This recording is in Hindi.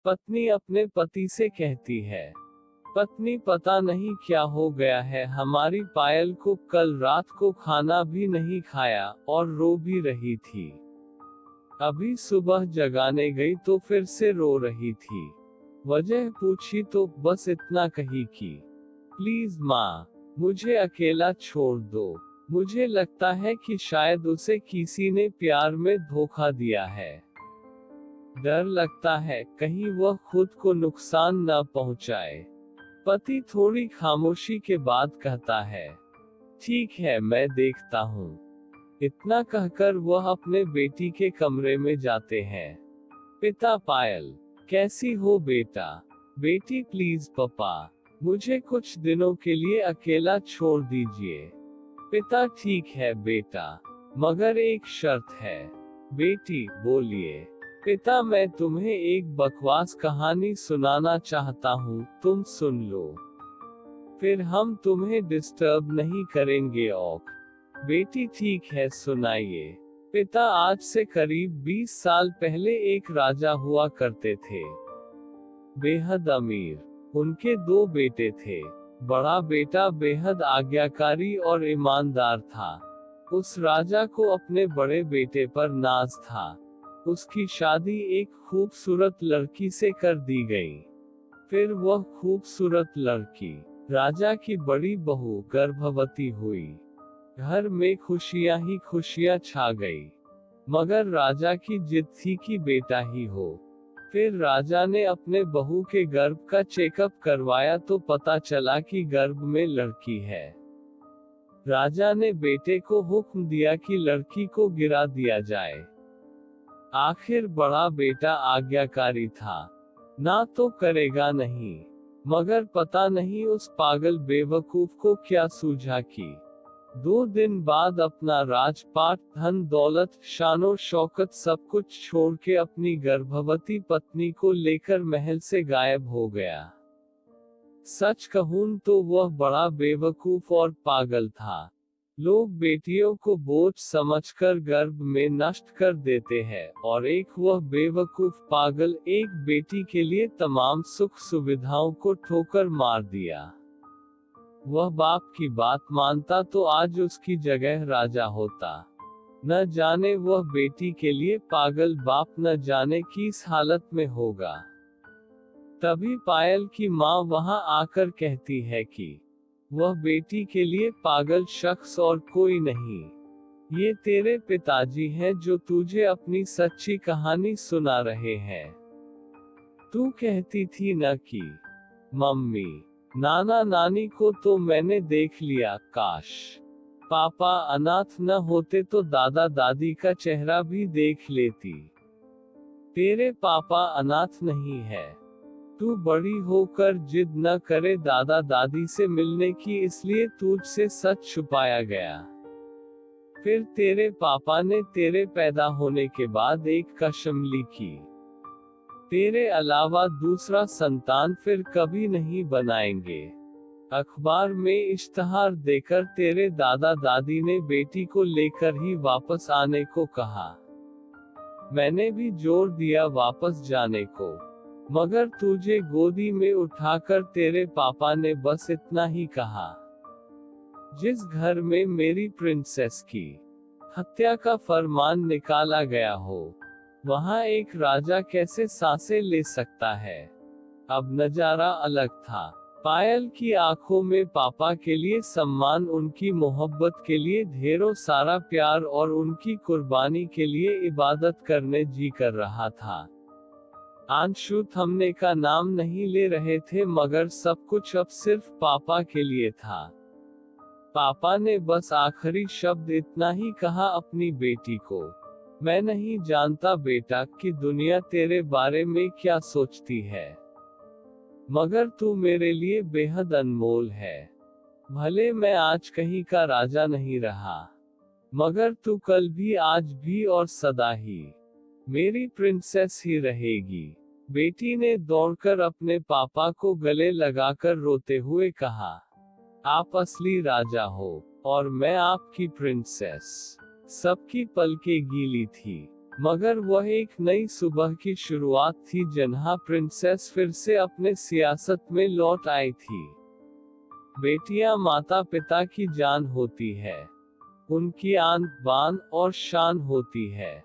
पत्नी अपने पति से कहती है, पत्नी पता नहीं क्या हो गया है हमारी पायल को, कल रात को खाना भी नहीं खाया और रो भी रही थी। अभी सुबह जगाने गई तो फिर से रो रही थी। वजह पूछी तो बस इतना कही कि प्लीज माँ, मुझे अकेला छोड़ दो। मुझे लगता है कि शायद उसे किसी ने प्यार में धोखा दिया है। डर लगता है कहीं वह खुद को नुकसान न पहुंचाए। पति थोड़ी खामोशी के बाद कहता है, ठीक है मैं देखता हूँ। इतना कहकर वह अपने बेटी के कमरे में जाते हैं। पिता, पायल, कैसी हो बेटा? बेटी, प्लीज पापा, मुझे कुछ दिनों के लिए अकेला छोड़ दीजिए। पिता, ठीक है बेटा, मगर एक शर्त है। बेटी, बोलिए। पिता, मैं तुम्हें एक बकवास कहानी सुनाना चाहता हूँ, तुम सुन लो। फिर हम तुम्हें डिस्टर्ब नहीं करेंगे। औक। बेटी, ठीक है सुनाइए। पिता, आज से करीब 20 साल पहले एक राजा हुआ करते थे, बेहद अमीर। उनके 2 बेटे थे। बड़ा बेटा बेहद आज्ञाकारी और ईमानदार था। उस राजा को अपने बड़े बेटे पर नाज था। उसकी शादी एक खूबसूरत लड़की से कर दी गई। फिर वह खूबसूरत लड़की, राजा की बड़ी बहू, गर्भवती हुई। घर में खुशियां ही खुशियां छा गई। मगर राजा की जिद थी कि बेटा ही हो। फिर राजा ने अपने बहू के गर्भ का चेकअप करवाया तो पता चला कि गर्भ में लड़की है। राजा ने बेटे को हुक्म दिया कि लड़की को गिरा दिया जाए। आखिर बड़ा बेटा आज्ञाकारी था, ना तो करेगा नहीं। मगर पता नहीं उस पागल बेवकूफ को क्या सूझा कि 2 दिन बाद अपना राजपाट, धन दौलत, शानो शौकत सब कुछ छोड़ के अपनी गर्भवती पत्नी को लेकर महल से गायब हो गया। सच कहूं तो वह बड़ा बेवकूफ और पागल था। लोग बेटियों को बोझ समझकर गर्भ में नष्ट कर देते हैं, और एक वह बेवकूफ पागल एक बेटी के लिए तमाम सुख सुविधाओं को ठोकर मार दिया। वह बाप की बात मानता तो आज उसकी जगह राजा होता। न जाने वह बेटी के लिए पागल बाप न जाने किस हालत में होगा। तभी पायल की माँ वहां आकर कहती है कि वह बेटी के लिए पागल शख्स और कोई नहीं, ये तेरे पिताजी हैं जो तुझे अपनी सच्ची कहानी सुना रहे हैं। तू कहती थी न कि मम्मी, नाना नानी को तो मैंने देख लिया, काश पापा अनाथ न होते तो दादा दादी का चेहरा भी देख लेती। तेरे पापा अनाथ नहीं है। तू बड़ी होकर जिद न करे दादा दादी से मिलने की, इसलिए तुझसे सच छुपाया गया। फिर तेरे पापा ने तेरे पैदा होने के बाद एक कसम ली कि तेरे अलावा दूसरा संतान फिर कभी नहीं बनाएंगे। अखबार में इश्तहार देकर तेरे दादा दादी ने बेटी को लेकर ही वापस आने को कहा। मैंने भी जोर दिया वापस जाने को, मगर तुझे गोदी में उठाकर तेरे पापा ने बस इतना ही कहा, जिस घर में मेरी प्रिंसेस की हत्या का फरमान निकाला गया हो, वहां एक राजा कैसे सांसें ले सकता है। अब नजारा अलग था। पायल की आंखों में पापा के लिए सम्मान, उनकी मोहब्बत के लिए ढेरों सारा प्यार और उनकी कुर्बानी के लिए इबादत करने जी कर रहा था। आंशु थमने का नाम नहीं ले रहे थे, मगर सब कुछ अब सिर्फ पापा के लिए था। पापा ने बस आखिरी शब्द इतना ही कहा अपनी बेटी को, मैं नहीं जानता बेटा कि दुनिया तेरे बारे में क्या सोचती है, मगर तू मेरे लिए बेहद अनमोल है। भले मैं आज कहीं का राजा नहीं रहा, मगर तू कल भी, आज भी और सदा ही मेरी प्रिंसेस ही रहेगी। बेटी ने दौड़कर अपने पापा को गले लगाकर रोते हुए कहा, आप असली राजा हो और मैं आपकी प्रिंसेस। सबकी पलकें गीली थी। मगर वह एक नई सुबह की शुरुआत थी जहाँ प्रिंसेस फिर से अपने सियासत में लौट आई थी। बेटियां माता पिता की जान होती है, उनकी आन बान और शान होती है।